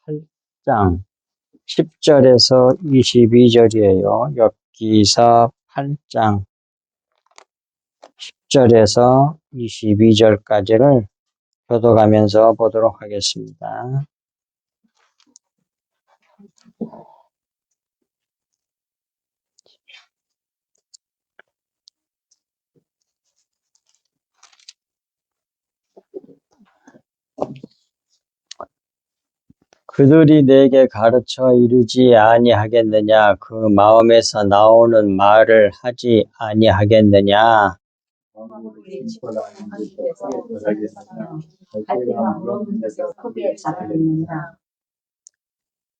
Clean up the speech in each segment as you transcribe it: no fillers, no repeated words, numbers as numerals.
8장 10절에서 22절이에요. 엽기서 8장 10절에서 22절까지를 교독하면서 보도록 하겠습니다. 그들이 내게 가르쳐 이르지 아니하겠느냐? 그 마음에서 나오는 말을 하지 아니하겠느냐?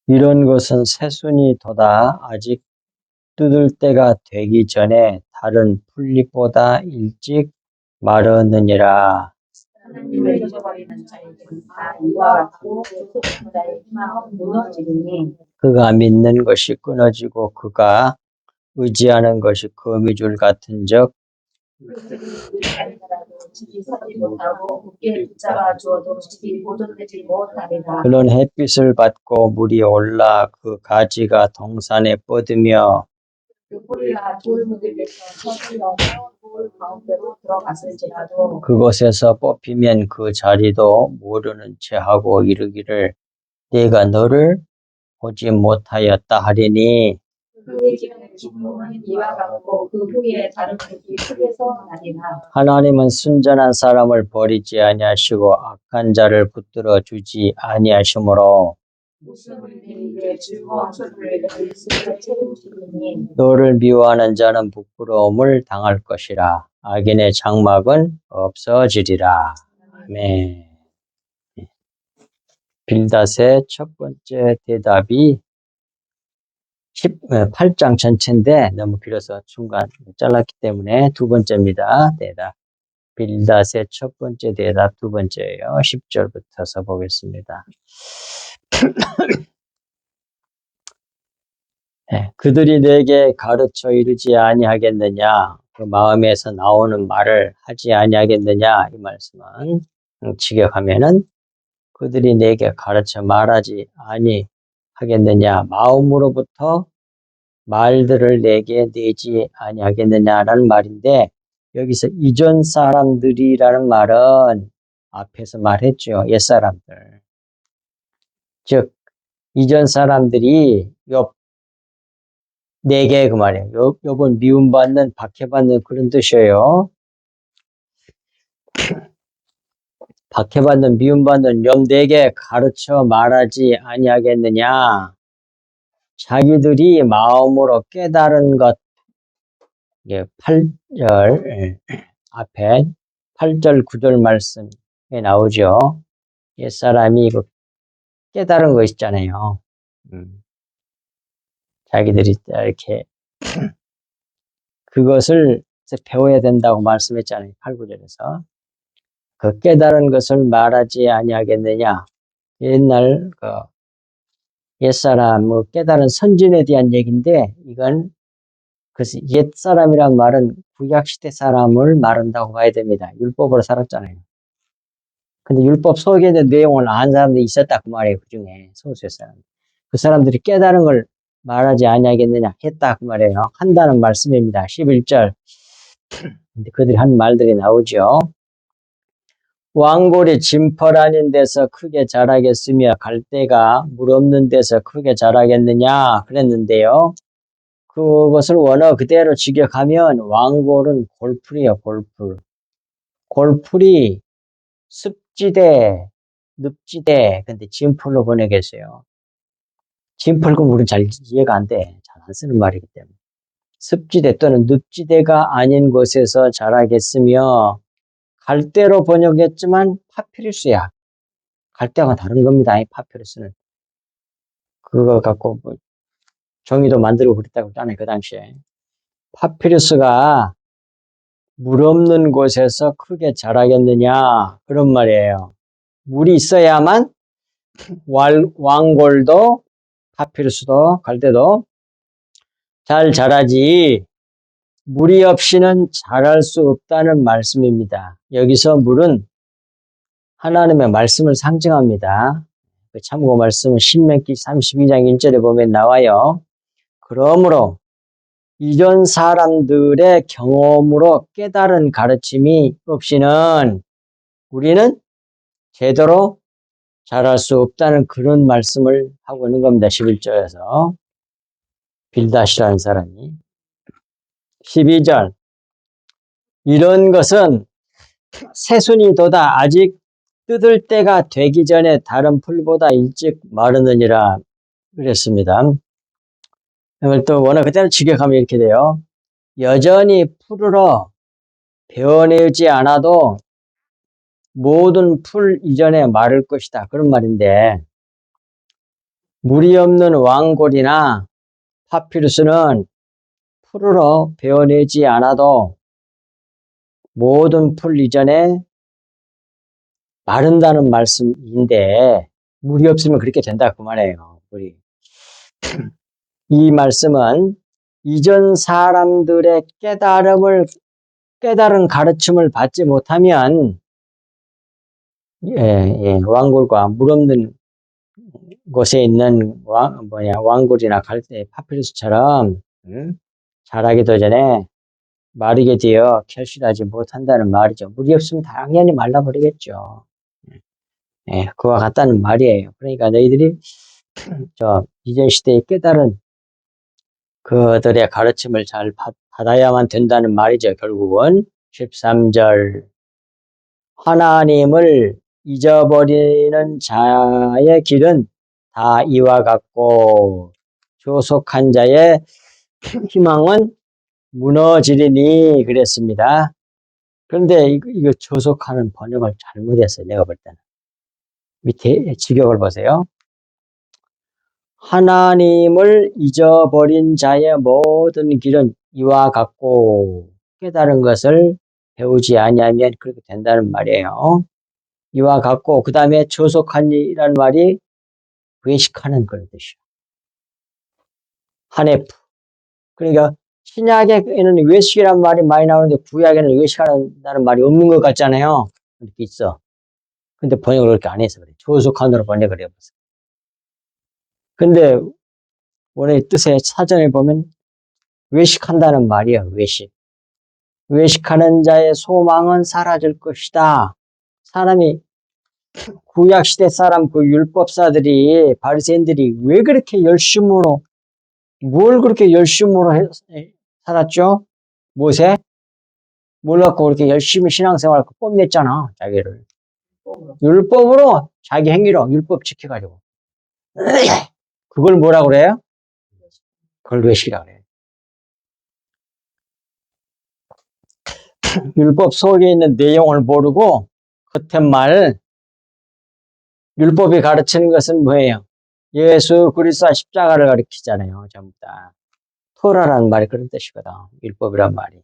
이런 것은 새순이 돋아 아직 뜯을 때가 되기 전에 다른 풀잎보다 일찍 마르느니라. 하나님을 잊어버리는 자에게는 다 이와 같고 쫓는 자의 희망은 무너지리니 그가 믿는 것이 끊어지고 그가 의지하는 것이 거미줄 같은즉 집이 서지 못하고 굳게 붙잡아 주어도 집이 보존되지 못하리라. 그는 햇빛을 받고 물이 올라 그 가지가 동산에 뻗으며 그 뿌리가 돌 무덤에서 서둘러서 돌 가운데로 들어갔을지라도 그곳에서 뽑히면 그 자리도 모르는 채 하고 이르기를 내가 너를 보지 못하였다 하리니 그의 기쁨은 이와 같고 그 후에 다른 것이 크게서 나리라. 하나님은 순전한 사람을 버리지 아니하시고 악한 자를 붙들어 주지 아니하시므로 웃음을 내리게 즐거운 소리를 입술에 채우시리니 너를 미워하는 자는 부끄러움을 당할 것이라. 악인의 장막은 없어지리라. 아멘. 빌닷의 첫 번째 대답이 8장 전체인데 너무 길어서 중간 잘랐기 때문에 두 번째입니다. 대답. 빌닷의 첫 번째 대답 두 번째예요. 10절부터서 보겠습니다. 네, 그들이 내게 가르쳐 이르지 아니하겠느냐? 그 마음에서 나오는 말을 하지 아니하겠느냐? 이 말씀은 직역하면은 그들이 내게 가르쳐 말하지 아니하겠느냐? 마음으로부터 말들을 내게 내지 아니하겠느냐라는 말인데 여기서 이전 사람들이라는 말은 앞에서 말했죠. 옛사람들. 즉 이전 사람들이 내게 그 말이에요. 욥은 미움받는, 박해받는 그런 뜻이에요. 박해받는, 미움받는 욥 내게 가르쳐 말하지 아니하겠느냐. 자기들이 마음으로 깨달은 것. 이게 8절 앞에 8절 9절 말씀에 나오죠. 옛사람이 이거 깨달은 거 있잖아요. 자기들이 이렇게 그것을 배워야 된다고 말씀했잖아요. 8, 9절에서. 그 깨달은 것을 말하지 아니하겠느냐. 옛날 그 옛사람 깨달은 선진에 대한 얘기인데 이건 그 옛사람이란 말은 구약시대 사람을 말한다고 봐야 됩니다. 율법으로 살았잖아요. 근데 율법 속에 있는 내용을 아는 사람들이 있었다 그 말이에요. 그 중에 소수의 사람. 그 사람들이 깨달은 걸 말하지 아니하겠느냐 했다 그 말이에요. 한다는 말씀입니다. 11절. 근데 그들이 한 말들이 나오죠. 왕골이 진펄 아닌 데서 크게 자라겠으며 갈대가 물 없는 데서 크게 자라겠느냐 그랬는데요. 그것을 원어 그대로 직역하면 왕골은 골풀이에요. 골풀. 골풀이 습지대, 늪지대, 근데 진풀로 보내겠어요. 진풀 그럼 우리는 잘 이해가 안 돼. 잘 안 쓰는 말이기 때문에. 습지대 또는 늪지대가 아닌 곳에서 자라겠으며 갈대로 번역했지만 파피루스야. 갈대와 다른 겁니다. 이 파피루스는. 그거 갖고 뭐 종이도 만들고 그랬다고 했잖아요. 그 당시에. 파피루스가 물 없는 곳에서 크게 자라겠느냐 그런 말이에요. 물이 있어야만 왕골도 파피루스도 갈대도 잘 자라지 물이 없이는 자랄 수 없다는 말씀입니다. 여기서 물은 하나님의 말씀을 상징합니다. 그 참고 말씀은 신명기 32장 1절에 보면 나와요. 그러므로 이전 사람들의 경험으로 깨달은 가르침이 없이는 우리는 제대로 잘할 수 없다는 그런 말씀을 하고 있는 겁니다. 11절에서 빌닷이라는 사람이. 12절 이런 것은 새순이 돋아 아직 뜯을 때가 되기 전에 다른 풀보다 일찍 마르느니라 그랬습니다. 이걸 또 워낙 그때는 직역하면 이렇게 돼요. 여전히 풀으로 베어내지 않아도 모든 풀 이전에 마를 것이다. 그런 말인데 물이 없는 왕골이나 파피루스는 풀으로 베어내지 않아도 모든 풀 이전에 마른다는 말씀인데 물이 없으면 그렇게 된다 그 말이에요. 이 말씀은 이전 사람들의 깨달은 가르침을 받지 못하면 왕골과 물 없는 곳에 있는 왕골이나 갈대 파피루스처럼 자라기도 전에 마르게 되어 결실하지 못한다는 말이죠. 물이 없으면 당연히 말라버리겠죠. 그와 같다는 말이에요. 그러니까 너희들이 이전 시대에 깨달은 그들의 가르침을 잘 받아야만 된다는 말이죠. 결국은 13절 하나님을 잊어버리는 자의 길은 다 이와 같고 조속한 자의 희망은 무너지리니 그랬습니다. 그런데 이거 조속하는 번역을 잘못했어요. 내가 볼 때는. 밑에 직역을 보세요. 하나님을 잊어버린 자의 모든 길은 이와 같고 깨달은 것을 배우지 아니하면 그렇게 된다는 말이에요. 이와 같고 그 다음에 조속한이라는 말이 외식하는 그런 뜻이에요. 하네프. 그러니까 신약에는 외식이라는 말이 많이 나오는데 구약에는 외식한다는 말이 없는 것 같잖아요. 이렇게 있어. 근데 번역을 그렇게 안 해서 그래. 조속한으로 번역을 해봤어요. 근데 원래 뜻의 사전에 보면 외식한다는 말이에요. 외식. 외식하는 자의 소망은 사라질 것이다. 사람이 구약시대 사람 그 율법사들이 바리새인들이 왜 그렇게 열심으로 뭘 그렇게 열심으로 살았죠? 모세? 뭘 갖고 그렇게 열심히 신앙생활 뽐냈잖아. 자기를. 율법으로 자기 행위로 율법 지켜가지고. 그걸 뭐라 그래요? 그걸 외식이라 그래요. 율법 속에 있는 내용을 모르고 겉에말 율법이 가르치는 것은 뭐예요? 예수 그리스도와 십자가를 가르치잖아요. 전부 다. 토라라는 말이 그런 뜻이거든. 율법이란 말이.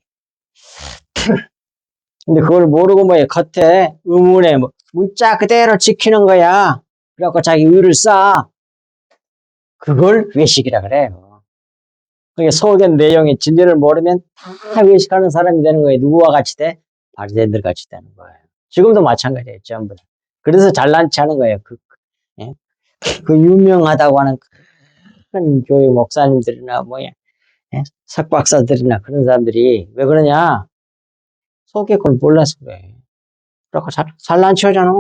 근데 그걸 모르고 뭐예요? 겉에 의문에 문자 그대로 지키는 거야. 그래갖고 자기 의를 쌓아. 그걸 외식이라 그래요. 그러니까 속의 내용이 진리를 모르면 다 외식하는 사람이 되는 거예요. 누구와 같이 돼? 바리새인들 같이 되는 거예요. 지금도 마찬가지예요. 전부 다. 그래서 잘난 체 하는 거예요. 예? 그 유명하다고 하는 큰 교회 목사님들이나 석박사들이나 그런 사람들이 왜 그러냐? 속에 그걸 몰라서 그래. 그러고 잘난 체 하잖아.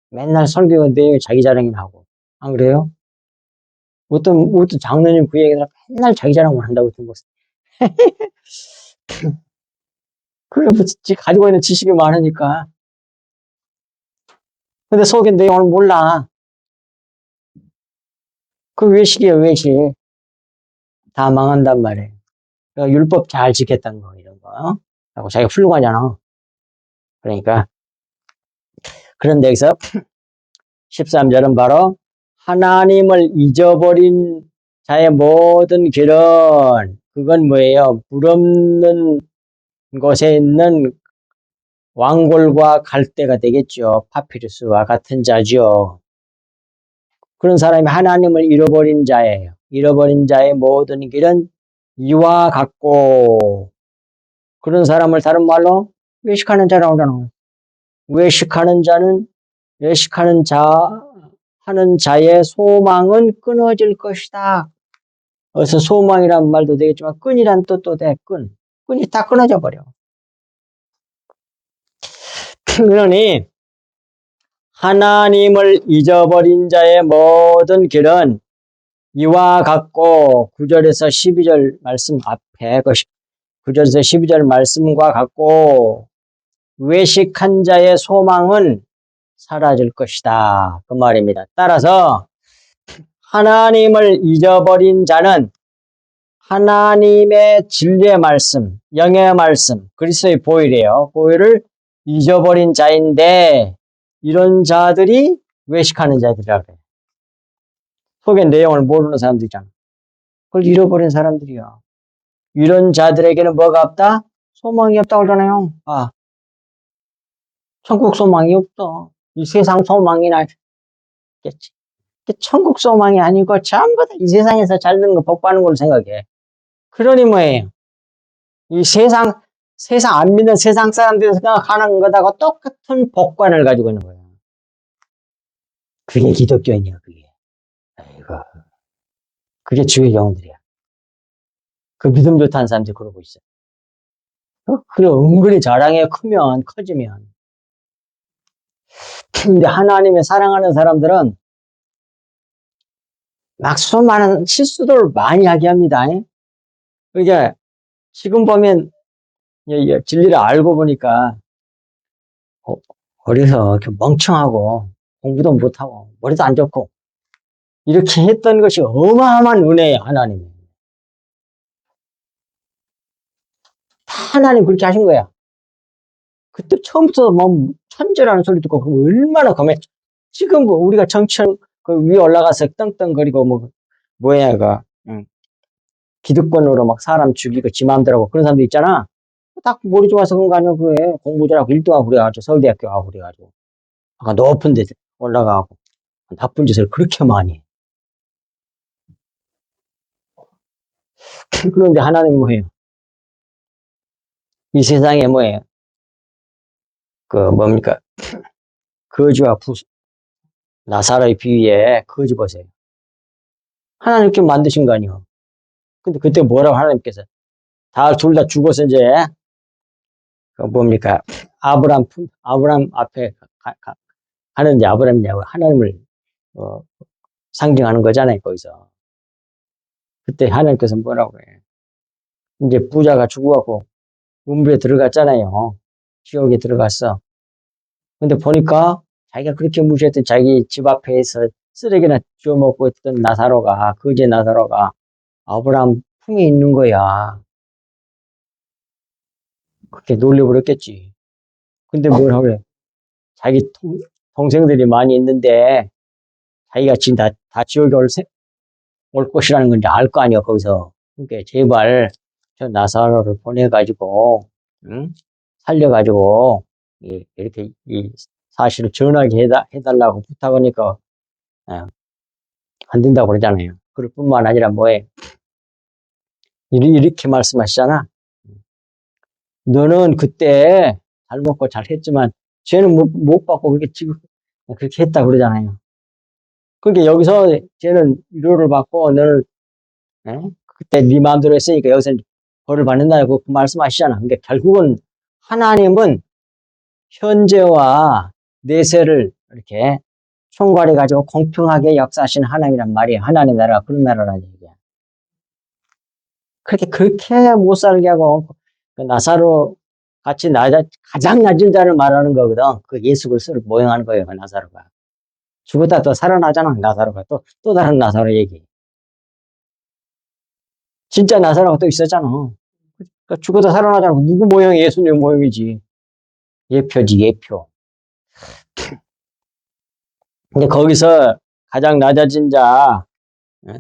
맨날 설교 내용에 자기 자랑이나 하고. 안 그래요? 어떤 장로님 그 얘기들 맨날 자기 자랑만 한다고 어떤 거. 그래, 가지고 있는 지식이 많으니까. 근데 속의 내용을 몰라. 그 외식이에요, 외식. 다 망한단 말이에요. 그러니까 율법 잘 지켰다는 거, 이런 거. 하고 자기가 훌륭하잖아. 그러니까. 그런데 여기서 13절은 바로 하나님을 잊어버린 자의 모든 길은 그건 뭐예요? 물 없는 곳에 있는 왕골과 갈대가 되겠죠. 파피루스와 같은 자죠. 그런 사람이 하나님을 잃어버린 자예요. 잃어버린 자의 모든 길은 이와 같고 그런 사람을 다른 말로 외식하는 자라고 하잖아. 외식하는 하는 자의 소망은 끊어질 것이다. 그래서 소망이란 말도 되겠지만 끈이란 뜻도 돼. 끈이 다 끊어져 버려. 그러니 하나님을 잊어버린 자의 모든 길은 이와 같고 9절에서 12절 말씀 앞에 9절에서 12절 말씀과 같고 외식한 자의 소망은 사라질 것이다. 그 말입니다. 따라서 하나님을 잊어버린 자는 하나님의 진리의 말씀, 영의 말씀, 그리스도의 보혈이에요. 보혈을 잊어버린 자인데 이런 자들이 외식하는 자들이라고 해요. 속의 내용을 모르는 사람들 있잖아. 그걸 잃어버린 사람들이야. 이런 자들에게는 뭐가 없다? 소망이 없다고 그러잖아요. 천국 소망이 없어. 이 세상 소망이나 있겠지. 천국 소망이 아니고 전부 다 이 세상에서 잘 되는 거 복 받는 걸로 생각해. 그러니 뭐예요? 이 세상 안 믿는 세상 사람들이 생각하는 것하고 똑같은 복관을 가지고 있는 거예요. 그게 기독교인이야, 그게. 아이고. 그게 주의 영혼들이야. 그 믿음 좋다는 사람들이 그러고 있어요. 그래, 은근히 자랑에 커지면. 근데 하나님의 사랑하는 사람들은 막 수많은 실수들을 많이 하게 합니다. 그러니까 지금 보면 진리를 알고 보니까 어려서 멍청하고 공부도 못하고 머리도 안 좋고 이렇게 했던 것이 어마어마한 은혜예요. 하나님이. 다 하나님 그렇게 하신 거야. 그때 처음부터 뭐 천재라는 소리 듣고 얼마나 검해. 지금 뭐 우리가 정천 그 위에 올라가서 떵떵거리고 뭐야 그 기득권으로 막 사람 죽이고 지 마음대로 하고 그런 사람들 있잖아. 딱 머리 좋아서 그런 거 아니야. 그게 공부 잘하고 1등하고 그래가지고 서울대학교 가고 그래가지고 아까 높은 데 올라가고 나쁜 짓을 그렇게 많이 해. 그런데 하나님 뭐예요? 이 세상에 뭐예요? 그 뭡니까? 거지와 나사로의 비유에 거지 보세요. 하나님께 만드신 거 아니에요. 근데 그때 뭐라고 하나님께서 둘 다 죽어서 이제 그 뭡니까? 아브람 앞에 하는데 아브람이냐고 하나님을 상징하는 거잖아요. 거기서 그때 하나님께서 뭐라고 해요? 이제 부자가 죽어갖고 음부에 들어갔잖아요. 지옥에 들어갔어. 근데 보니까 자기가 그렇게 무시했던 자기 집 앞에서 쓰레기나 주워 먹고 있던 거지 나사로가 아브람 품에 있는 거야. 그렇게 놀려버렸겠지. 근데 뭘 하래? 자기 동생들이 많이 있는데 자기가 지금 다 지옥에 올 것이라는 건 알 거 아니야, 거기서. 그러니까 제발 저 나사로를 보내가지고, 응? 살려가지고, 이렇게 이 사실을 전하게 해달라고 부탁하니까, 안 된다고 그러잖아요. 그럴 뿐만 아니라 뭐해? 이렇게 말씀하시잖아. 너는 그때 잘 먹고 잘 했지만, 쟤는 못 받고 그렇게 했다 그러잖아요. 그러니까 여기서 쟤는 위로를 받고 너는 그때 네 마음대로 했으니까 여기서 벌을 받는다고 그 말씀하시잖아. 그러니까 결국은 하나님은 현재와 내세를 이렇게 총괄해 가지고 공평하게 역사하시는 하나님이란 말이에요. 하나님의 나라가 그런 나라라는 얘기야. 그렇게 못 살게 하고 그 나사로 같이 가장 낮은 자를 말하는 거거든. 그 예수 그리스도를 모형하는 거예요. 그 나사로가. 죽었다 또 살아나잖아. 나사로가 또 다른 나사로 얘기. 진짜 나사로가 또 있었잖아. 그러니까 죽어도 살아나잖아. 누구 모형이 예수님 모형이지. 예표지, 예표. 근데 거기서 가장 낮아진 자,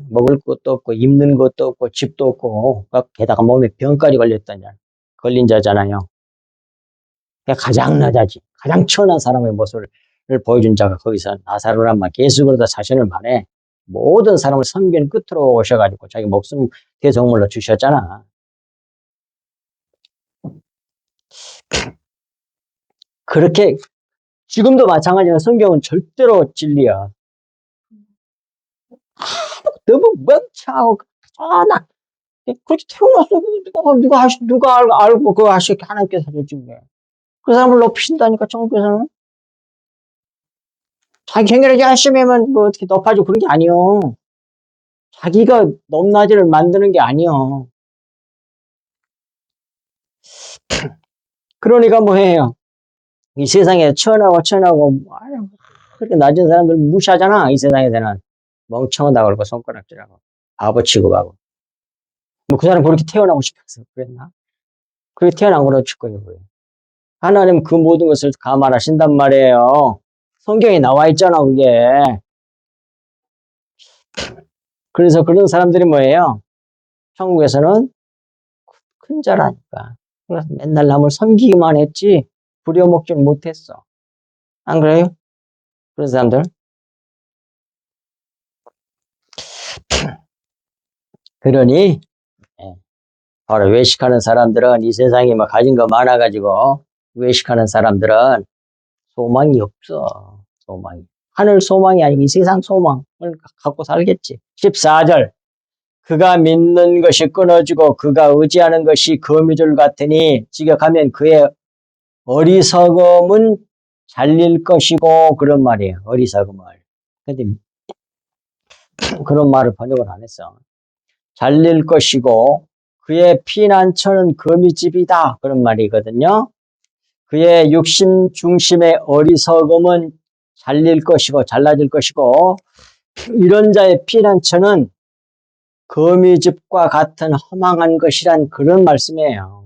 먹을 것도 없고, 입는 것도 없고, 집도 없고, 게다가 몸에 병까지 걸린 자잖아요. 그러니까 가장 낮아지, 가장 천한 사람의 모습을 보여준 자가 거기서 나사로란 말, 예수 그리스도 자신을 말해. 모든 사람을 선변 끝으로 오셔가지고 자기 목숨 대속물로 주셨잖아. 그렇게 지금도 마찬가지로 성경은 절대로 진리야. 멍청하고, 나, 그렇게 태어났어. 누가 알고 그거 하시, 하나님께서 하셨지, 왜. 그 사람을 높이신다니까, 천국에서는. 자기 행위를 열심히 하면 뭐 어떻게 높아지고 그런 게 아니요. 자기가 높낮이를 만드는 게 아니요. 그러니까 뭐 해요. 이 세상에 천하고, 아유, 그렇게 낮은 사람들 무시하잖아, 이 세상에서는. 멍청하다고 그러고, 손가락질하고, 바보 취급하고. 뭐 그 사람 그렇게 태어나고 싶어서 그랬나? 그렇게 태어난 거로 칠 거예요, 왜. 하나님 그 모든 것을 감안하신단 말이에요. 성경에 나와 있잖아, 그게. 그래서 그런 사람들이 뭐예요? 천국에서는 큰 자라니까. 그래서 맨날 남을 섬기기만 했지, 부려먹질 못했어. 안 그래요? 그런 사람들? 그러니, 예, 바로 외식하는 사람들은 이 세상에 뭐 가진 거 많아가지고, 외식하는 사람들은 소망이 없어. 소망이. 하늘 소망이 아니고 이 세상 소망을 갖고 살겠지. 14절. 그가 믿는 것이 끊어지고 그가 의지하는 것이 거미줄 같으니 지각하면 그의 어리석음은 잘릴 것이고 그런 말이에요. 어리석음을. 근데 그런 말을 번역을 안 했어. 잘릴 것이고 그의 피난처는 거미집이다. 그런 말이거든요. 그의 육신 중심의 어리석음은 잘릴 것이고 잘라질 것이고 이런 자의 피난처는 거미집과 같은 허망한 것이란 그런 말씀이에요.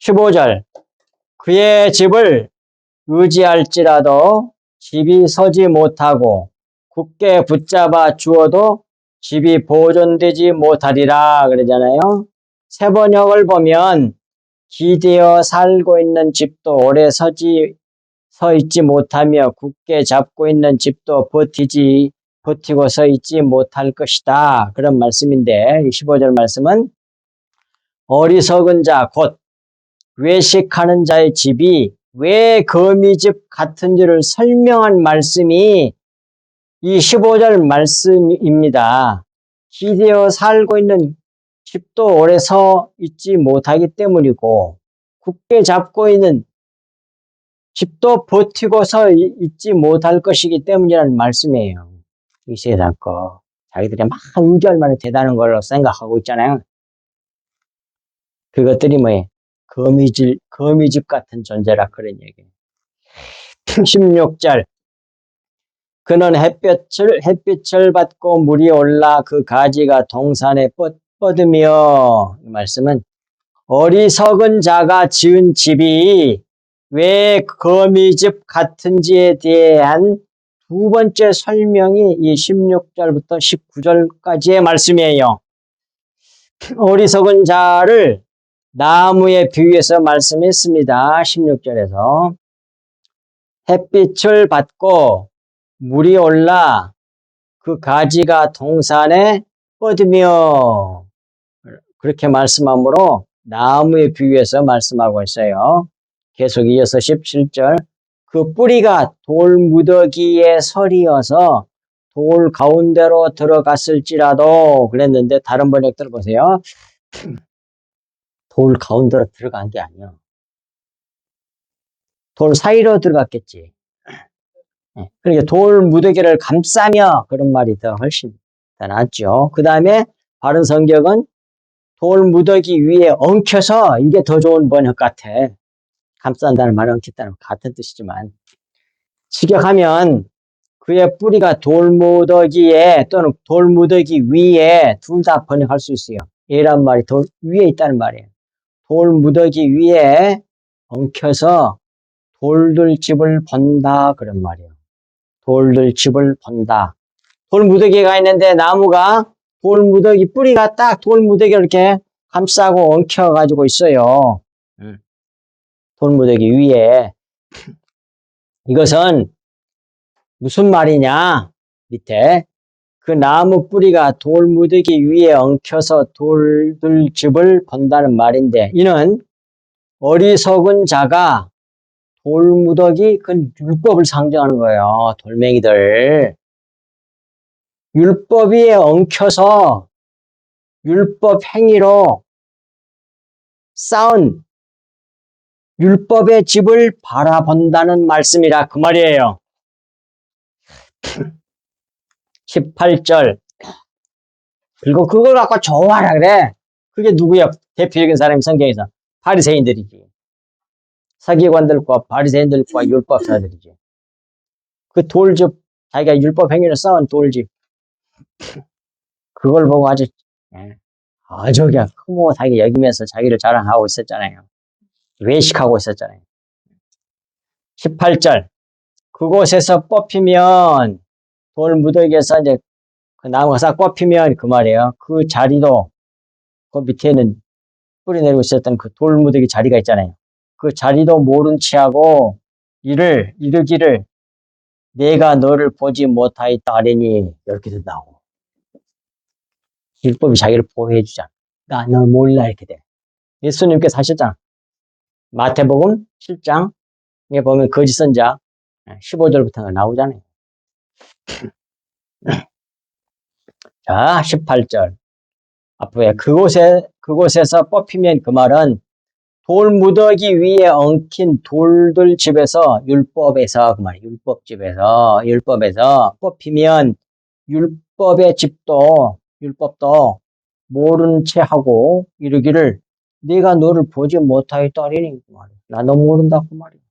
15절. 그의 집을 의지할지라도 집이 서지 못하고 굳게 붙잡아 주어도 집이 보존되지 못하리라 그러잖아요. 세번역을 보면 기대어 살고 있는 집도 오래 서 있지 못하며 굳게 잡고 있는 집도 버티고 서 있지 못할 것이다. 그런 말씀인데 15절 말씀은 어리석은 자, 곧 외식하는 자의 집이 왜 거미집 같은지를 설명한 말씀이 이 15절 말씀입니다. 기대어 살고 있는 집도 오래 서 있지 못하기 때문이고 굳게 잡고 있는 집도 버티고 서 있지 못할 것이기 때문이라는 말씀이에요. 이 세상 거. 자기들이 막 의지할 대단한 걸로 생각하고 있잖아요. 그것들이 뭐예요? 거미집 같은 존재라 그런 얘기예요. 16절. 그는 햇빛을 받고 물이 올라 그 가지가 동산에 뻗으며 이 말씀은 어리석은 자가 지은 집이 왜 거미집 같은지에 대한 두 번째 설명이 이 16절부터 19절까지의 말씀이에요. 어리석은 자를 나무에 비유해서 말씀했습니다. 16절에서 햇빛을 받고 물이 올라 그 가지가 동산에 뻗으며 그렇게 말씀하므로 나무에 비유해서 말씀하고 있어요. 계속 이어서 17절 그 뿌리가 돌무더기에 서리어서 돌 가운데로 들어갔을지라도 그랬는데 다른 번역들 보세요. 돌 가운데로 들어간 게 아니야. 돌 사이로 들어갔겠지. 그러니까 돌 무더기를 감싸며 그런 말이 더 훨씬 더 낫죠. 그 다음에 바른 성경은 돌 무더기 위에 엉켜서 이게 더 좋은 번역 같아. 감싼다는 말, 엉켰다는 말 같은 뜻이지만 직역하면 그의 뿌리가 돌무더기에 또는 돌무더기 위에 둘 다 번역할 수 있어요. 얘란 말이 돌 위에 있다는 말이에요. 돌무더기 위에 엉켜서 돌들 집을 본다 그런 말이에요. 돌들 집을 본다. 돌무더기가 있는데 나무가 돌무더기 뿌리가 딱 돌무더기를 이렇게 감싸고 엉켜가지고 있어요. 돌무더기 위에. 이것은 무슨 말이냐? 밑에 그 나무 뿌리가 돌무더기 위에 엉켜서 돌들 집을 본다는 말인데 이는 어리석은 자가 돌무더기 그 율법을 상징하는 거예요. 돌멩이들. 율법 위에 엉켜서 율법 행위로 쌓은 율법의 집을 바라본다는 말씀이라 그 말이에요. 18절. 그리고 그걸 갖고 좋아하라 그래. 그게 누구야? 대표적인 사람이 성경에서 바리새인들이지. 서기관들과 바리새인들과 율법사들이지. 그 돌집, 자기가 율법 행위를 쌓은 돌집. 그걸 보고 아주 그냥 흐뭇하게 여기면서 자기를 자랑하고 있었잖아요. 외식하고 있었잖아요. 18절. 그곳에서 뽑히면 돌 무더기에서 이제 그 나무가 싹 뽑히면 그 말이에요. 그 자리도 그 밑에는 뿌리 내리고 있었던 그 돌 무더기 자리가 있잖아요. 그 자리도 모른 체하고 이르기를 내가 너를 보지 못하였다 하리니 이렇게 된다고. 율법이 자기를 보호해 주잖아. 나 너 몰라 이렇게 돼. 예수님께서 하셨잖아. 마태복음 7장에 보면 거짓 선자 15절부터 나오잖아요. 자, 18절. 앞에 그곳에서 뽑히면 그 말은 돌 무더기 위에 엉킨 돌들 집에서 율법에서 그 말이에요. 율법에서 뽑히면 율법도 모른 채 하고 이르기를 네가 너를 보지 못하였다 하리니 그 말이에요. 나 너 모른다 그 말이에요.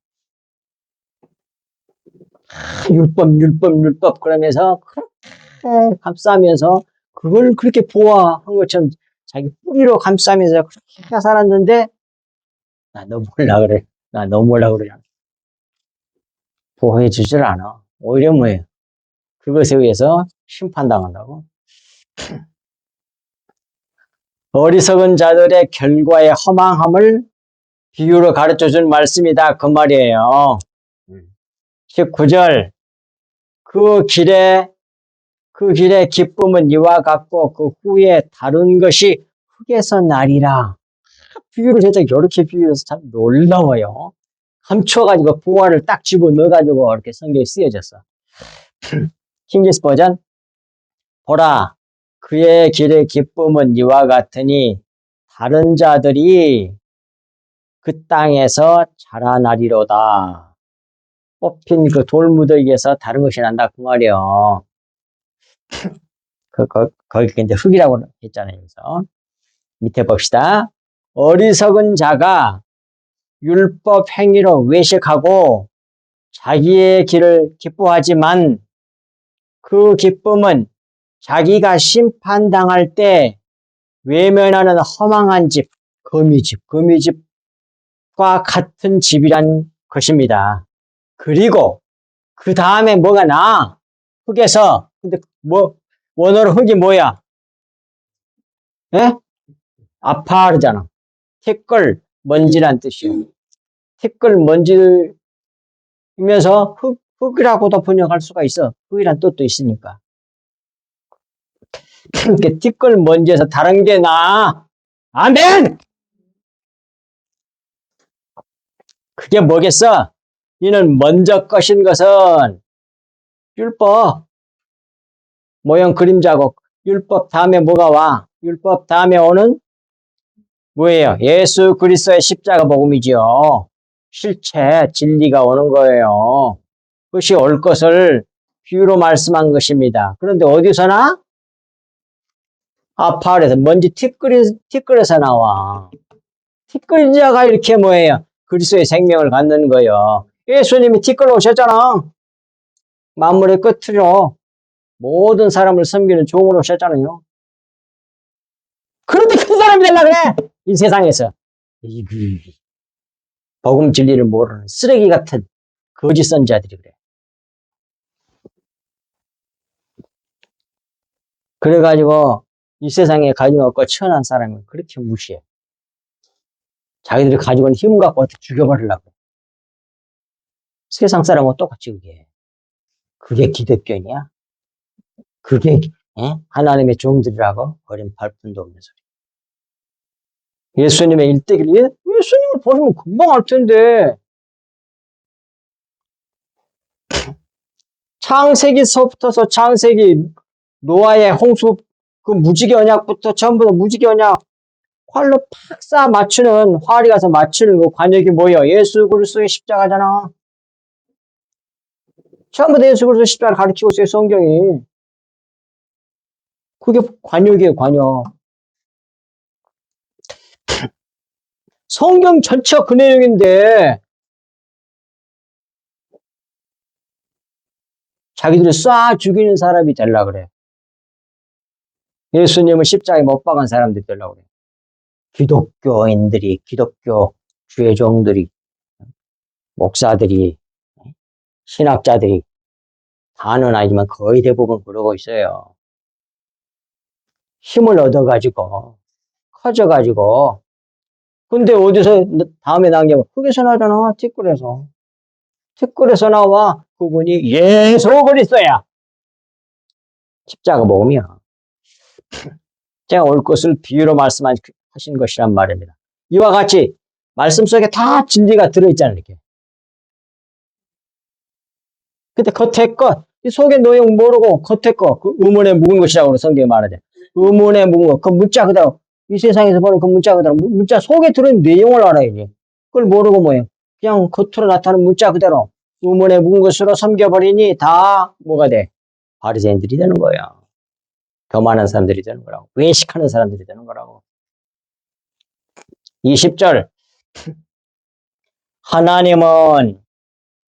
율법 그러면서 그렇게 감싸면서 그걸 그렇게 보호한 것처럼 자기 뿌리로 감싸면서 그렇게 살았는데 나 너 몰라 그래. 나 너 몰라 그래. 보호해 주질 않아. 오히려 뭐예요? 그것에 의해서 심판당한다고. 어리석은 자들의 결과의 허망함을 비유로 가르쳐 준 말씀이다. 그 말이에요. 19절. 그 길의 기쁨은 이와 같고 그 후에 다른 것이 흙에서 나리라. 비유를 살짝 이렇게 비유해서 참 놀라워요. 감춰가지고 부활을 딱 집어넣어가지고 이렇게 성경에 쓰여졌어. 킹제스 버전. 보라, 그의 길의 기쁨은 이와 같으니 다른 자들이 그 땅에서 자라나리로다. 뽑힌 그 돌무더기에서 다른 것이 난다. 그 말이요. 거기 이제 흙이라고 했잖아요. 그래서 밑에 봅시다. 어리석은 자가 율법 행위로 외식하고 자기의 길을 기뻐하지만 그 기쁨은 자기가 심판당할 때 외면하는 허망한 집, 거미집과 같은 집이란 것입니다. 그리고 그 다음에 뭐가 나? 흙에서, 근데 원어로 흙이 뭐야? 예? 아파르잖아. 티끌, 먼지란 뜻이에요. 티끌, 먼지면서 흙이라고도 번역할 수가 있어. 흙이란 뜻도 있으니까. 이렇게 티끌, 먼지에서 다른 게 나. 아멘! 그게 뭐겠어? 이는 먼저 것인 것은 율법, 모형 그림자고, 율법 다음에 뭐가 와? 율법 다음에 오는 뭐예요? 예수 그리스도의 십자가 복음이지요. 실체, 진리가 오는 거예요. 그것이 올 것을 비유로 말씀한 것입니다. 그런데 어디서나? 아파에서 먼지 티끌에서 나와. 티끌자가 이렇게 뭐예요? 그리스도의 생명을 갖는 거예요. 예수님이 티끌로 오셨잖아. 만물의 끝으로 모든 사람을 섬기는 종으로 오셨잖아요. 그런데 큰 사람이 되려고 그래! 이 세상에서. 복음 진리를 모르는 쓰레기 같은 거짓 선자들이 그래. 그래가지고 이 세상에 가지고 없고 천한 사람은 그렇게 무시해. 자기들이 가지고 있는 힘 갖고 어떻게 죽여버리려고. 세상 사람은 똑같이 그게. 그게 기독교냐? 그게 하나님의 종들이라고 어린 발품도 없는 소리. 예수님의 일대기를 예수님을 보시면 금방 알 텐데 창세기서부터서 창세기 노아의 홍수 그 무지개 언약부터 전부 다 무지개 언약 활로 팍 쏴 맞추는 활이 가서 맞추는 그 관역이 뭐예요? 예수 그리스도의 십자가잖아. 전부 다 예수 그리스도 십자가를 가르치고 있어요, 성경이. 그게 관역이에요, 관역. 성경 전체가 그 내용인데 자기들이 쏴 죽이는 사람이 되려고 그래. 예수님을 십자가에 못 박은 사람들이 되려고 그래. 기독교인들이, 기독교 주의종들이, 목사들이, 신학자들이 다는 아니지만 거의 대부분 그러고 있어요. 힘을 얻어가지고, 커져가지고, 근데 어디서 다음에 나온 게 흑에서 나잖아, 티끌에서. 티끌에서 나와, 그분이 예수 그리스도야. 십자가 모험이야. 제가 올 것을 비유로 말씀하신 것이란 말입니다. 이와 같이 말씀 속에 다 진리가 들어있잖아요, 이렇게. 근데 겉에 것, 이 속의 내용 모르고 겉에 것, 그 의문에 묵은 것이라고 성경에 말하죠. 의문에 묵은 것, 그 문자 그대로, 이 세상에서 보는 그 문자 그대로, 문자 속에 들어있는 내용을 알아야지. 그걸 모르고 뭐예요? 그냥 겉으로 나타나는 문자 그대로 의문에 묵은 것으로 섬겨버리니 다 뭐가 돼? 바리새인들이 되는 거야. 교만한 사람들이 되는 거라고. 외식하는 사람들이 되는 거라고. 20절. 하나님은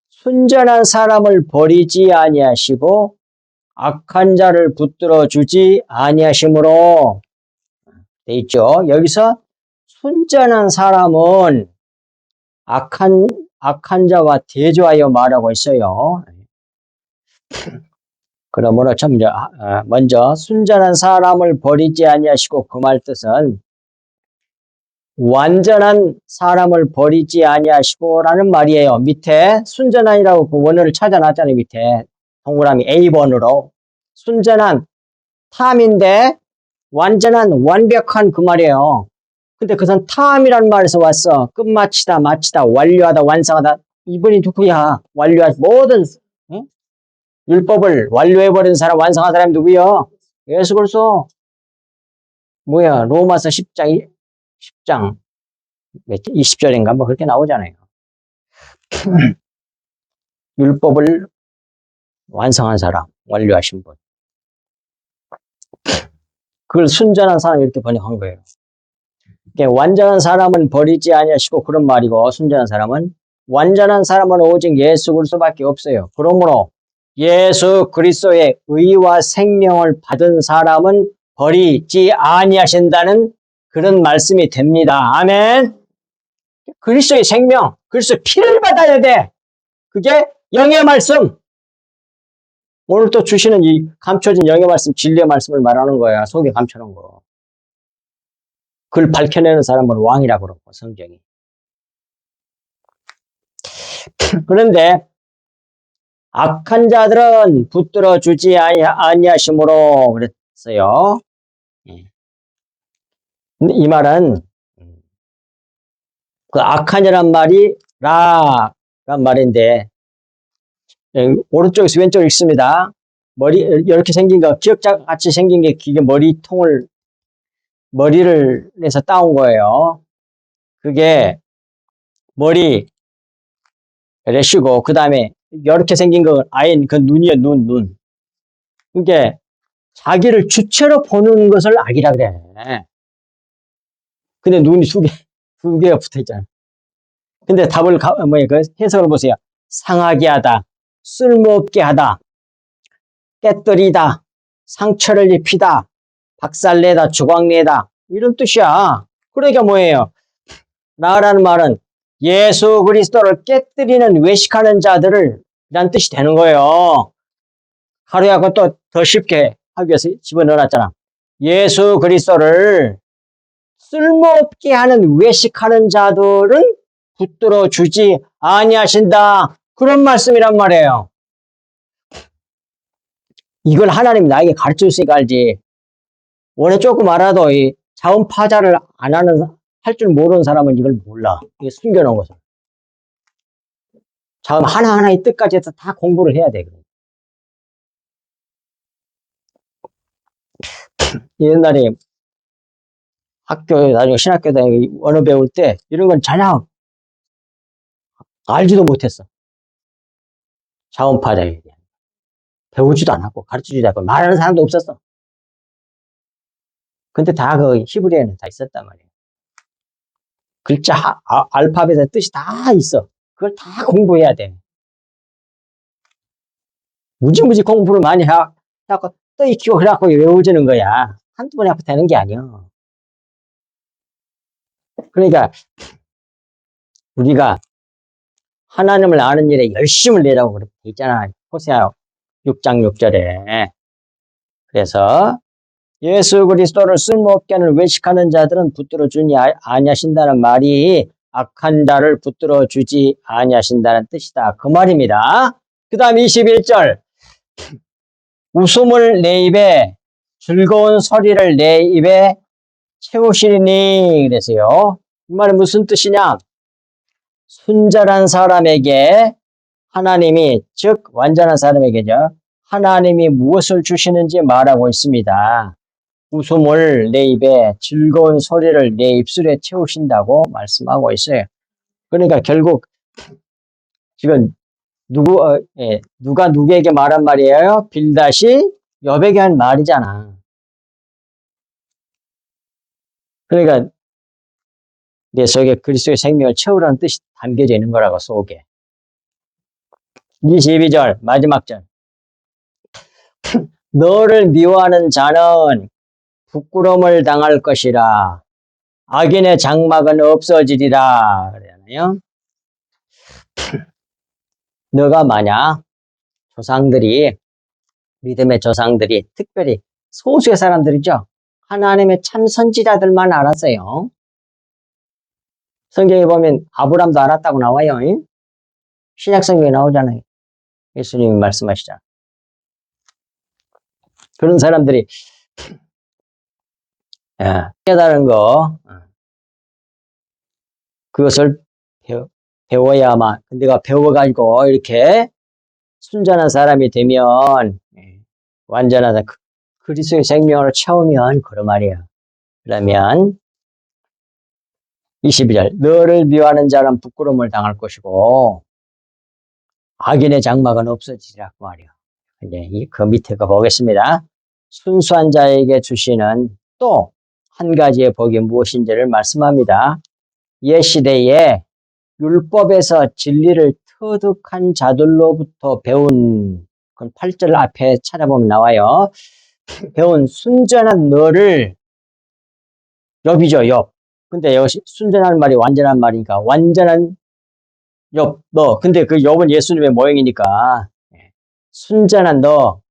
순전한 사람을 버리지 아니하시고 악한 자를 붙들어 주지 아니하심으로 돼 있죠. 여기서 순전한 사람은 악한 자와 대조하여 말하고 있어요. 그러므로 먼저 순전한 사람을 버리지 아니하시고 그 말 뜻은 완전한 사람을 버리지 아니하시고라는 말이에요. 밑에 순전한이라고 그 원어를 찾아놨잖아요. 밑에 동그라미 A번으로 순전한 탐인데 완전한 완벽한 그 말이에요. 근데 그것은 탐이라는 말에서 왔어. 끝마치다, 마치다, 완료하다, 완성하다. 이분이 누구야? 완료한 모든 응? 율법을 완료해버리는 사람, 완성한 사람이 누구야? 예수 그리스도. 뭐야? 로마서 10장 20절인가 뭐 그렇게 나오잖아요. 율법을 완성한 사람, 완료하신 분. 그걸 순전한 사람 이렇게 번역한 거예요. 완전한 사람은 버리지 아니하시고 그런 말이고 순전한 사람은 오직 예수 그리스도밖에 없어요. 그러므로 예수 그리스도의 의와 생명을 받은 사람은 버리지 아니하신다는 그런 말씀이 됩니다. 아멘. 그리스도의 생명, 그리스도의 피를 받아야 돼. 그게 영의 말씀. 오늘 또 주시는 이 감춰진 영의 말씀, 진리의 말씀을 말하는 거야. 속에 감춰놓은 거. 그걸 밝혀내는 사람은 왕이라고 그러고, 성경이. 그런데 악한 자들은 붙들어 주지 아니하심으로 그랬어요. 근데 이 말은 그 악한 자란 말이 라란 말인데 오른쪽에서 왼쪽으로 읽습니다. 머리 이렇게 생긴 거 기역자 같이 생긴 게 이게 머리를 내서 따온 거예요. 그게 머리 레시고 그 다음에 이렇게 생긴 거 아예 그 눈이에요. 눈. 그게 자기를 주체로 보는 것을 악이라 그래. 근데 눈이 두 개가 붙어 있잖아. 근데 그 해석을 보세요. 상하게 하다, 쓸모없게 하다, 깨뜨리다, 상처를 입히다, 박살내다, 주광내다 이런 뜻이야. 그러니까 뭐예요? 나라는 말은 예수 그리스도를 깨뜨리는 외식하는 자들을 이란 뜻이 되는 거예요. 하루야 그것도 더 쉽게 하기 위해서 집어넣어놨잖아. 예수 그리스도를 쓸모없게 하는 외식하는 자들은 붙들어 주지 아니하신다. 그런 말씀이란 말이에요. 이걸 하나님이 나에게 가르쳐 줬으니까 알지. 원래 조금 알아도 이 자원 파자를 할 줄 모르는 사람은 이걸 몰라. 이게 숨겨놓은 것을. 자원 하나하나의 뜻까지 해서 다 공부를 해야 돼. 옛날에 나중에 신학교 다니고 언어 배울 때 이런 건 전혀 알지도 못했어. 자원파자에 대한. 배우지도 않았고, 가르치지도 않고, 말하는 사람도 없었어. 근데 다 그 히브리어는 다 있었단 말이에요. 글자, 알파벳의 뜻이 다 있어. 그걸 다 공부해야 돼. 무지무지 공부를 많이 해갖고, 또 익히고 그래갖고 외워지는 거야. 한두 번에 되는 게 아니야. 그러니까, 우리가 하나님을 아는 일에 열심을 내라고 그렇게 돼 있잖아. 호세아 6장 6절에. 그래서, 예수 그리스도를 쓸모없게 하는 외식하는 자들은 붙들어 주니 아니하신다는 말이 악한 자를 붙들어 주지 아니하신다는 뜻이다. 그 말입니다. 그 다음 21절. 웃음을 내 입에, 즐거운 소리를 내 입에 채우시리니 그래서요. 이 말은 무슨 뜻이냐? 순전한 사람에게 하나님이, 즉 완전한 사람에게죠. 하나님이 무엇을 주시는지 말하고 있습니다. 웃음을 내 입에, 즐거운 소리를 내 입술에 채우신다고 말씀하고 있어요. 그러니까 결국 지금 누가 누구에게 말한 말이에요? 빌닷이 욥에게 한 말이잖아. 그러니까 내 속에 그리스도의 생명을 채우라는 뜻이 담겨져 있는 거라고, 속에. 22절 마지막 절. 너를 미워하는 자는 부끄러움을 당할 것이라. 악인의 장막은 없어지리라. 그러잖아요. 너가 만약 믿음의 조상들이, 특별히 소수의 사람들이죠. 하나님의 참 선지자들만 알았어요. 성경에 보면 아브람도 알았다고 나와요. 신약 성경에 나오잖아요. 예수님이 말씀하시잖아요. 그런 사람들이 깨달은 거, 그것을 배워야만, 내가 배워가지고 이렇게 순전한 사람이 되면 완전하다. 그리스도의 생명을 채우면 그런 말이에요. 그러면 22절. 너를 미워하는 자는 부끄러움을 당할 것이고 악인의 장막은 없어지리라 그 말이에요. 이제 그 밑에 거 보겠습니다. 순수한 자에게 주시는 또 한 가지의 복이 무엇인지를 말씀합니다. 옛 시대에 율법에서 진리를 터득한 자들로부터 배운, 그 8절 앞에 찾아보면 나와요. 배운 순전한 너를, 욥이죠, 욥. 근데 여기 순전한 말이 완전한 말이니까 완전한 욥, 너. 근데 그 욥은 예수님의 모형이니까 순전한 너,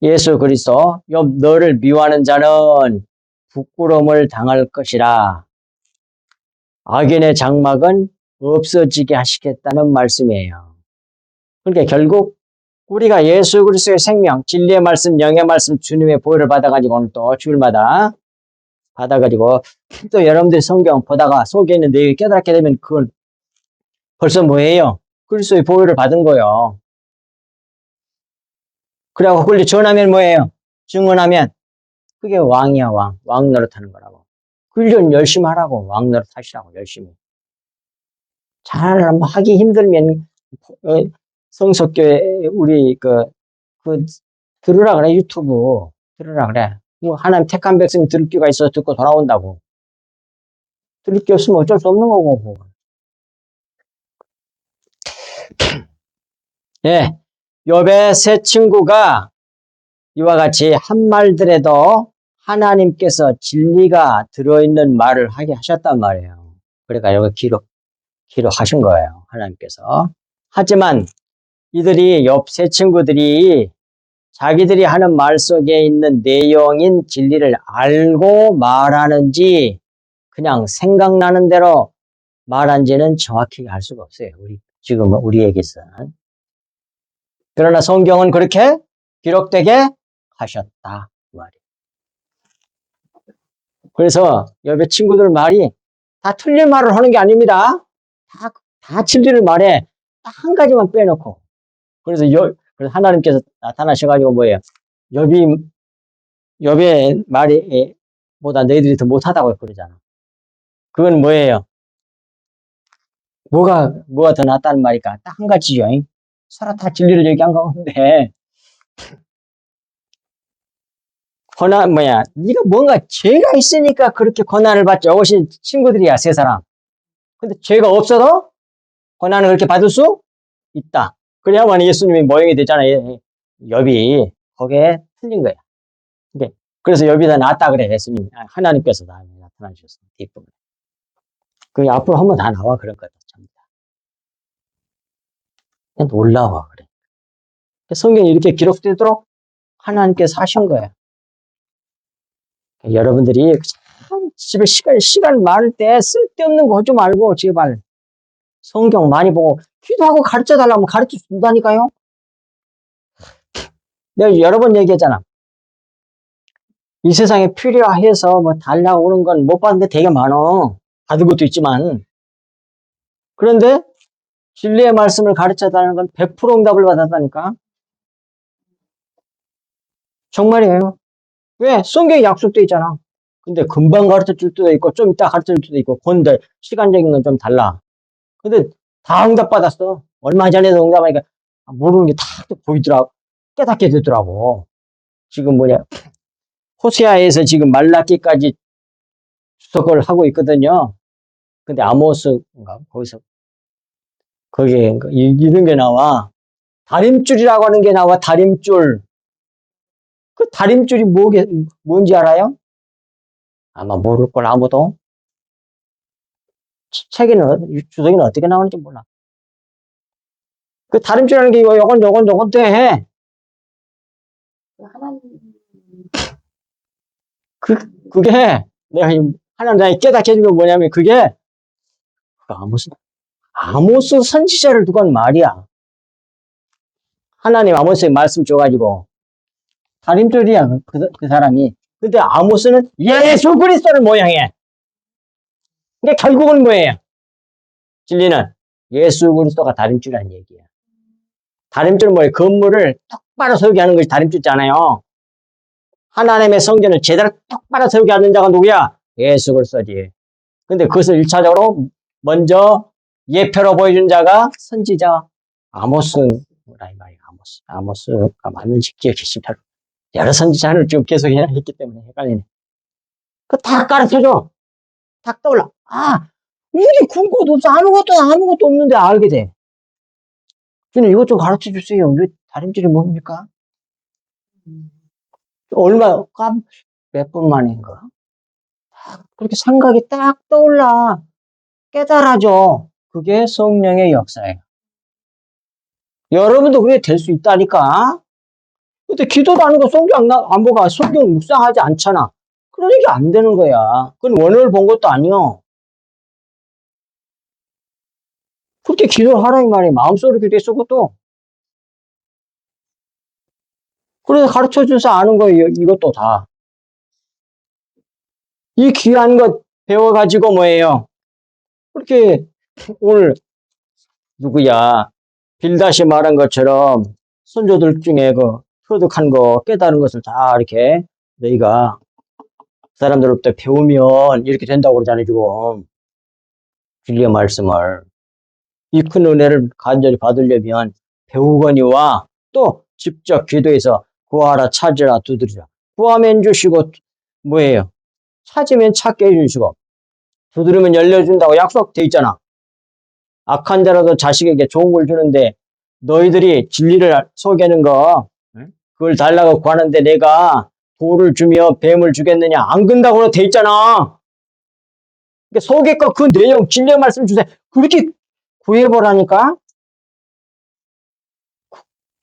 예수 그리스도, 욥 너를 미워하는 자는 부끄러움을 당할 것이라. 악인의 장막은 없어지게 하시겠다는 말씀이에요. 그러니까 결국 우리가 예수 그리스도의 생명, 진리의 말씀, 영의 말씀, 주님의 보혈을 받아가지고 오늘 또 주일마다 받아가지고 또 여러분들이 성경 보다가 속에 있는 내용을 깨닫게 되면 그건 벌써 뭐예요? 그리스도의 보혈을 받은 거예요. 그래갖고 그걸 전하면 뭐예요? 증언하면 그게 왕이야, 왕. 왕 노릇하는 거라고. 훈련 열심히 하라고. 왕 노릇하시라고, 열심히. 잘 하기 힘들면 성석교회 우리 들으라 그래. 유튜브 들으라 그래. 뭐 하나님 택한 백성이 들을 기가 있어서 듣고 돌아온다고. 들을 게 없으면 어쩔 수 없는 거고. 뭐. 예, 욥의 세 친구가 이와 같이 한 말들에도 하나님께서 진리가 들어있는 말을 하게 하셨단 말이에요. 그러니까 여기 기록하신 거예요. 하나님께서. 하지만 이들이 욥 세 친구들이 자기들이 하는 말 속에 있는 내용인 진리를 알고 말하는지 그냥 생각나는 대로 말한지는 정확히 알 수가 없어요. 지금 우리에게서는. 그러나 성경은 그렇게 기록되게 하셨다. 그 말이에요. 그래서 욥의 친구들 말이 다 틀린 말을 하는 게 아닙니다. 다 진리를 말해. 딱 한 가지만 빼놓고. 그래서 하나님께서 나타나셔가지고 뭐예요? 욥이 욥의 말이 보다 너희들이 더 못하다고 그러잖아. 그건 뭐예요? 뭐가 더 낫다는 말일까? 딱 한 가지죠. 서로 다 진리를 얘기한 가운데 네가 뭔가 죄가 있으니까 그렇게 고난을 받지. 이것이 친구들이야, 세 사람. 근데 죄가 없어도 고난을 그렇게 받을 수 있다. 그래야만 예수님이 모형이 되잖아요. 욥이 거기에 틀린 거야. 그래서 욥이 더 낫다 그래, 예수님. 하나님께서 다 나타나주셨어. 뒷부분에. 그 앞으로 한번 다 나와, 그럴 거다. 그냥 놀라워, 그래. 성경이 이렇게 기록되도록 하나님께서 하신 거야. 여러분들이 참 집에 시간 많을 때 쓸데없는 거 하지 말고, 제발. 성경 많이 보고, 기도하고 가르쳐 달라면 가르쳐 준다니까요? 내가 여러 번 얘기했잖아. 이 세상에 필요해서 뭐 달라고 오는 건 못 받는 데 되게 많어. 받은 것도 있지만. 그런데 진리의 말씀을 가르쳐 달라는 건 100% 응답을 받았다니까? 정말이에요. 왜? 성경에 약속돼 있잖아. 근데 금방 가르쳐 줄 때도 있고, 좀 이따 가르쳐 줄 때도 있고, 근데 시간적인 건 좀 달라. 근데 다 응답받았어. 얼마 전에도 응답하니까 모르는 게 다 보이더라고. 깨닫게 되더라고. 지금 호세아에서 지금 말라기까지 주석을 하고 있거든요. 근데 아모스인가? 거기에 이런 게 나와. 다림줄이라고 하는 게 나와, 다림줄. 그 다림줄이 뭔지 알아요? 아마 모를 걸, 아무도. 주석에는 어떻게 나오는지 몰라. 그 다림줄이라는 게 요건 돼. 하나님 그게 내가 하나님 깨닫게 해준 게 뭐냐면 그게 아모스 선지자를 두고 한 말이야. 하나님 아모스에 말씀 줘가지고 다림줄이야, 그 사람이. 근데 아모스는 예수 그리스도를 모양해. 그러니까 결국은 뭐예요? 진리는 예수 그리스도가 다림줄이라는 얘기야. 다림줄은 뭐예요? 건물을 똑바로 세우게 하는 것이 다림줄이잖아요. 하나님의 성전을 제대로 똑바로 세우게 하는 자가 누구야? 예수 그리스도지. 근데 그것을 1차적으로 먼저 예표로 보여준 자가 선지자 아모스라 이 말이야. 아모스가 맞는지 기억이 잘. 여러 선지자를 지금 계속 했기 때문에 헷갈리네. 그 다 가르쳐줘. 딱 떠올라. 우리 근거도 없어. 아무것도 없는데 알게 돼. 저는 이것 좀 가르쳐 주세요. 왜 다림질이 뭡니까? 몇 분 만인가? 그렇게 생각이 딱 떠올라. 깨달아져. 그게 성령의 역사예요. 여러분도 그게 될 수 있다니까? 근데 기도도 안 하고 성경 안 보고 성경 묵상하지 않잖아. 그러니까 안 되는 거야. 그건 원어를 본 것도 아니요. 그렇게 기도를 하라 이 말이야. 마음속으로 기도했어, 그것도. 그래서 가르쳐 줘서 아는 거예요, 이것도 다. 이 귀한 것 배워가지고 뭐예요? 그렇게 오늘 빌다시 말한 것처럼 선조들 중에 터득한 거, 깨달은 것을 다 이렇게 너희가 사람들로부터 배우면 이렇게 된다고 그러잖아요, 지금. 진리의 말씀을. 이 큰 은혜를 간절히 받으려면 배우거니와 또 직접 기도해서 구하라, 찾으라, 두드리라. 구하면 주시고 뭐예요? 찾으면 찾게 해주시고 두드리면 열려준다고 약속돼 있잖아. 악한 자라도 자식에게 좋은 걸 주는데 너희들이 진리를 속이는 거 그걸 달라고 구하는데 내가 돌을 주며 뱀을 주겠느냐? 안 근다고 돼 있잖아. 그러니까 속일 거 그 내용 진리의 말씀 주세요. 그렇게 구해보라니까.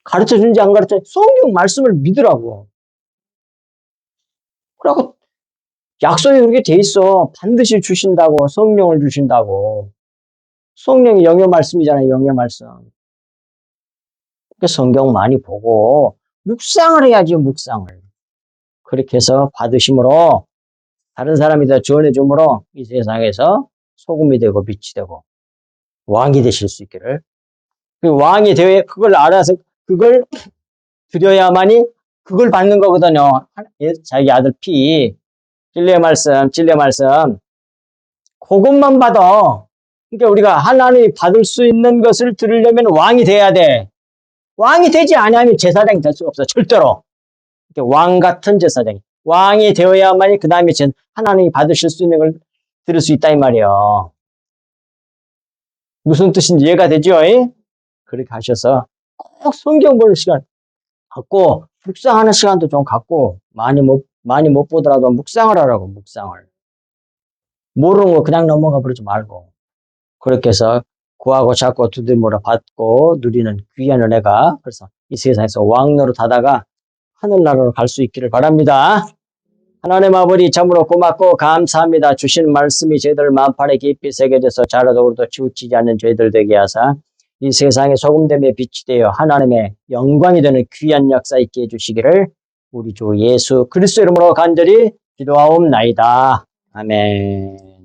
가르쳐준지 안 가르쳐 성경 말씀을 믿으라고. 그러고 약속이 그렇게 돼 있어. 반드시 주신다고. 성령을 주신다고. 성령이 영의 말씀이잖아요. 영의 말씀. 그러니까 성경 많이 보고 묵상을 해야지, 묵상을. 그렇게 해서 받으심으로 다른 사람이 다 지원해 줌으로 이 세상에서 소금이 되고 빛이 되고 왕이 되실 수 있기를. 그 왕이 되어 그걸 알아서 그걸 드려야만이 그걸 받는 거거든요. 자기 아들 피. 진리의 말씀, 진리의 말씀. 그것만 받아. 그러니까 우리가 하나님이 받을 수 있는 것을 들으려면 왕이 돼야 돼. 왕이 되지 않으면 제사장이 될 수가 없어. 절대로. 왕 같은 제사장이. 왕이 되어야만이 그 다음에 하나님이 받으실 수 있는 걸 들을 수 있다 이 말이에요. 무슨 뜻인지 이해가 되죠? 그렇게 하셔서 꼭 성경 보는 시간 갖고 묵상하는 시간도 좀 갖고 많이 못 보더라도 묵상을 하라고. 묵상을. 모르는 거 그냥 넘어가 버리지 말고. 그렇게 해서 구하고 찾고 두드림으로 받고 누리는 귀한 은혜가 그래서 이 세상에서 왕노릇 하다가 하늘나라로 갈 수 있기를 바랍니다. 하나님 아버지 참으로 고맙고 감사합니다. 주신 말씀이 저희들 마음판에 깊이 새겨져서 자라도 우리도 치우치지 않는 저희들 되게 하사 이 세상에 소금됨의 빛이 되어 하나님의 영광이 되는 귀한 역사 있게 해주시기를 우리 주 예수 그리스도 이름으로 간절히 기도하옵나이다. 아멘.